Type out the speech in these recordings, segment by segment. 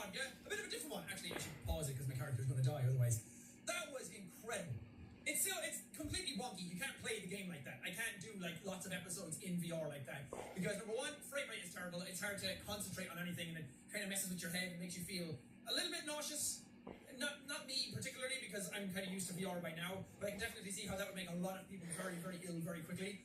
one, yeah? A bit of a different one. Actually, I should pause it because my character's going to die otherwise. That was incredible. It's completely wonky. You can't play the game like that. I can't do like lots of episodes in VR like that. Because number one, frame rate is terrible. It's hard to concentrate on anything and it kind of messes with your head and makes you feel a little bit nauseous. Not me particularly because I'm kind of used to VR by now, but I can definitely see how that would make a lot of people very, very ill very quickly.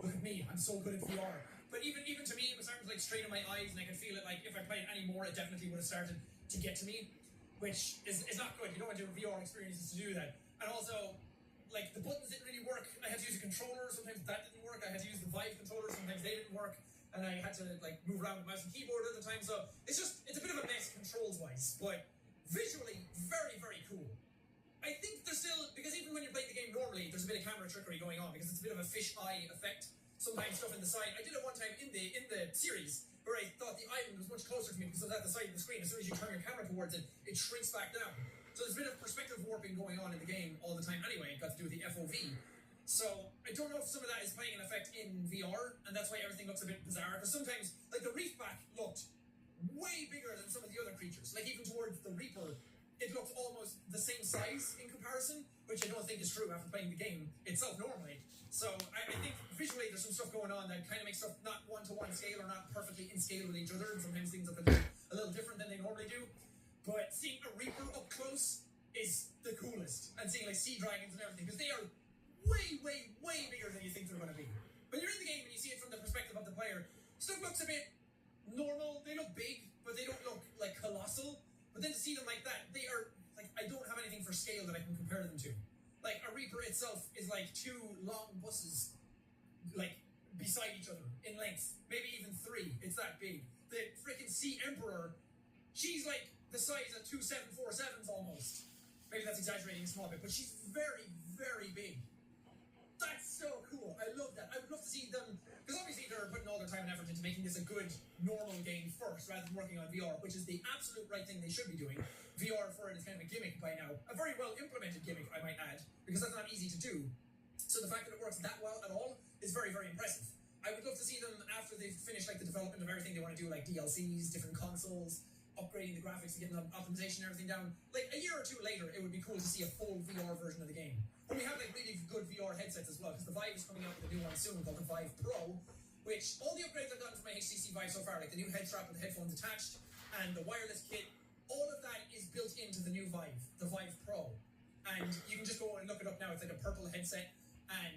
Look at me, I'm so good at VR. But even to me, it was starting to like strain in my eyes, and I could feel it like if I played any more, it definitely would have started to get to me, which is not good. You don't want to do VR experiences to do that. And also, like the buttons didn't really work. I had to use a controller. Sometimes that didn't work. I had to use the Vive controller. Sometimes they didn't work. And I had to like move around with mouse and keyboard at the time. So it's a bit of a mess controls wise, but visually very, very cool. I think there's still, because even when you're playing the game normally, there's a bit of camera trickery going on because it's a bit of a fish-eye effect. Sometimes stuff in the side. I did it one time in the series where I thought the island was much closer to me because it was at the side of the screen. As soon as you turn your camera towards it, it shrinks back down. So there's a bit of perspective warping going on in the game all the time anyway. It got to do with the FOV. So I don't know if some of that is playing an effect in VR, and that's why everything looks a bit bizarre. Because sometimes, like the reef back looked way bigger than some of the other creatures. Like even towards the Reaper, it looked almost the same size in comparison, which I don't think is true after playing the game itself normally. So I think visually there's some stuff going on that kind of makes stuff not one-to-one scale or not perfectly in scale with each other, and sometimes things look a little different than they normally do. But seeing a Reaper up close is the coolest, and seeing like sea dragons and everything, because they are way, way, way bigger than you think they're going to be. When you're in the game and you see it from the perspective of the player, stuff looks a bit normal. They look big, but they don't look like colossal. But then to see them like that, they are, like, I don't have anything for scale that I can compare them to. Like, a Reaper itself is like 2 long buses, like, beside each other in length. Maybe even 3. It's that big. The freaking Sea Emperor, she's like the size of 2 747s almost. Maybe that's exaggerating a small bit, but she's very, very big. That's so cool. I love that. I would love to see them, because obviously they're putting all their time and effort into making this a good, normal game first, rather than working on VR, which is the absolute right thing they should be doing. VR for it is kind of a gimmick by now. A very well implemented gimmick, I might add, because that's not easy to do. So the fact that it works that well at all is very, very impressive. I would love to see them, after they've finished like the development of everything they want to do, like DLCs, different consoles, upgrading the graphics and getting the optimization and everything down. Like a year or two later, it would be cool to see a full VR version of the game. And we have like really good VR headsets as well, because the Vive is coming out with a new one soon called the Vive Pro, which all the upgrades I've gotten from my HTC Vive so far, like the new head strap with the headphones attached and the wireless kit, all of that is built into the new Vive, the Vive Pro. And you can just go and look it up now. It's like a purple headset, and